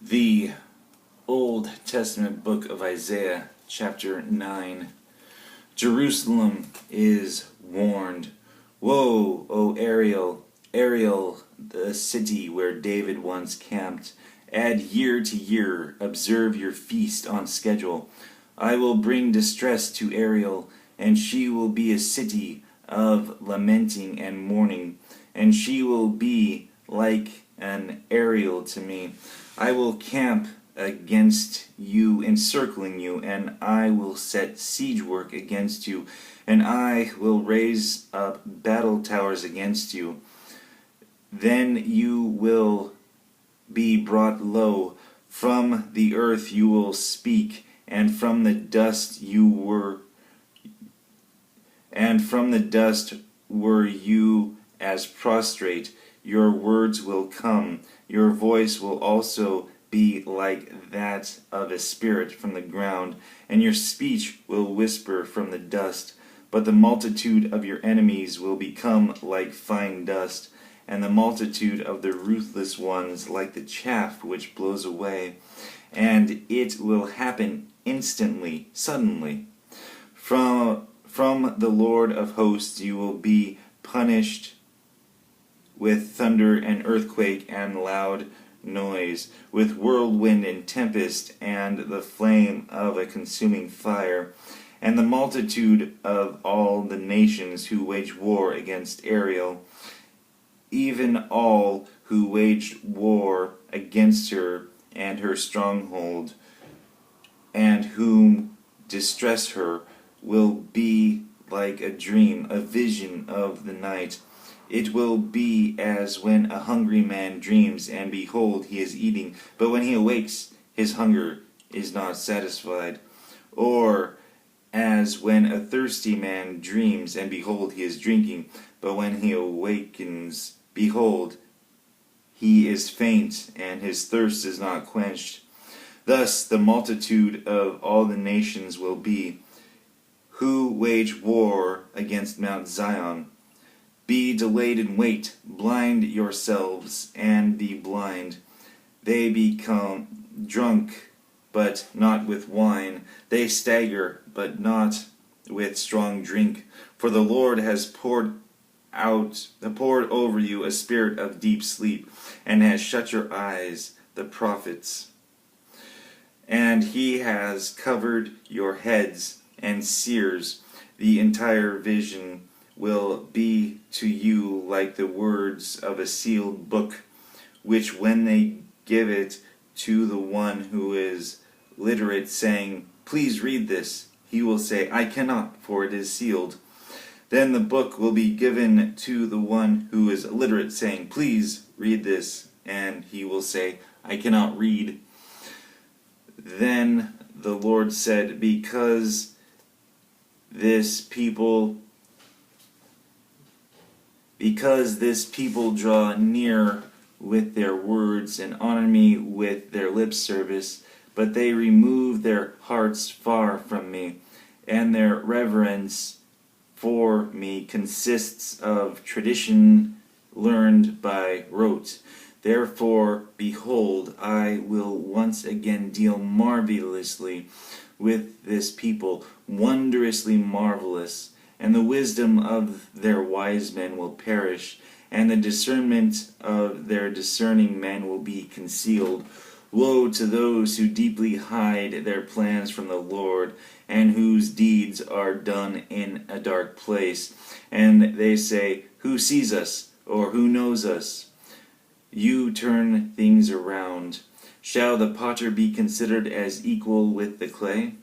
The Old Testament book of Isaiah, chapter 9. Jerusalem is warned. Woe, O Ariel, Ariel, the city where David once camped. Add year to year, observe your feast on schedule. I will bring distress to Ariel, and she will be a city of lamenting and mourning, and she will be like an Ariel to me. I will camp against you, encircling you, and I will set siege work against you, and I will raise up battle towers against you. Then you will be brought low. From the earth you will speak, and from the dust were you as prostrate. Your words will come. Your voice will also be like that of a spirit from the ground, and your speech will whisper from the dust. But the multitude of your enemies will become like fine dust, and the multitude of the ruthless ones like the chaff which blows away. And it will happen instantly, suddenly. From the Lord of hosts you will be punished with thunder and earthquake and loud noise, with whirlwind and tempest and the flame of a consuming fire. And the multitude of all the nations who wage war against Ariel, even all who waged war against her and her stronghold, and whom distress her, will be like a dream, a vision of the night. It will be as when a hungry man dreams, and behold, he is eating, but when he awakes, his hunger is not satisfied. Or as when a thirsty man dreams, and behold, he is drinking, but when he awakens, behold, he is faint, and his thirst is not quenched. Thus the multitude of all the nations will be, who wage war against Mount Zion. Be delayed and wait, blind yourselves and be blind. They become drunk, but not with wine. They stagger, but not with strong drink. For the Lord has poured over you a spirit of deep sleep, and has shut your eyes, the prophets. And he has covered your heads and seers. The entire vision will be to you like the words of a sealed book, which when they give it to the one who is literate, saying, "Please read this," he will say, "I cannot, for it is sealed." Then the book will be given to the one who is literate, saying, "Please read this," and he will say, "I cannot read." Then the Lord said, Because this people draw near with their words and honor me with their lip service, but they remove their hearts far from me, and their reverence for me consists of tradition learned by rote. Therefore, behold, I will once again deal marvelously with this people, wondrously marvelous, and the wisdom of their wise men will perish, and the discernment of their discerning men will be concealed. Woe to those who deeply hide their plans from the Lord, and whose deeds are done in a dark place. And they say, "Who sees us, or who knows us?" You turn things around. Shall the potter be considered as equal with the clay?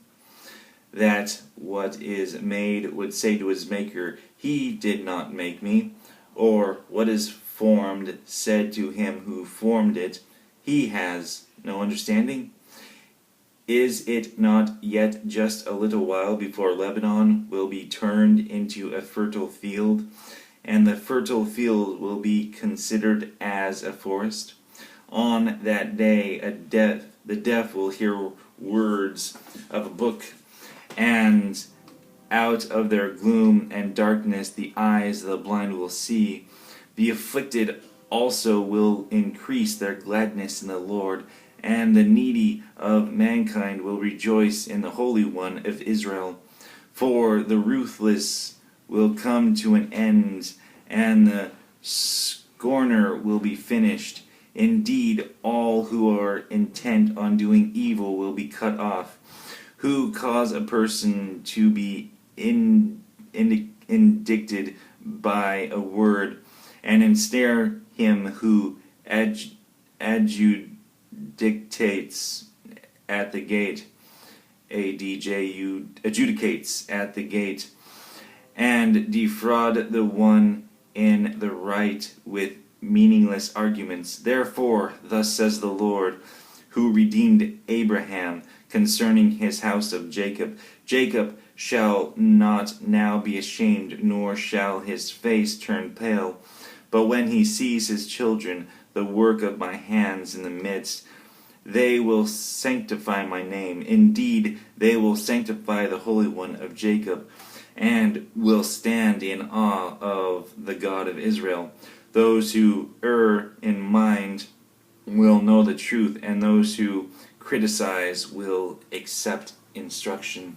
That what is made would say to his maker, "He did not make me." Or what is formed said to him who formed it, "He has no understanding." Is it not yet just a little while before Lebanon will be turned into a fertile field, and the fertile field will be considered as a forest? On that day the deaf will hear words of a book, and out of their gloom and darkness the eyes of the blind will see. The afflicted also will increase their gladness in the Lord, and the needy of mankind will rejoice in the Holy One of Israel. For the ruthless will come to an end, and the scorner will be finished. Indeed, all who are intent on doing evil will be cut off, who cause a person to be indicted by a word, and ensnare him who adjudicates at the gate, adjudicates at the gate, and defraud the one in the right with meaningless arguments. Therefore, thus says the Lord, who redeemed Abraham concerning his house of Jacob, Jacob shall not now be ashamed, nor shall his face turn pale. But when he sees his children, the work of my hands in the midst, they will sanctify my name. Indeed, they will sanctify the Holy One of Jacob, and will stand in awe of the God of Israel. Those who err in mind will know the truth, and those who criticize will accept instruction.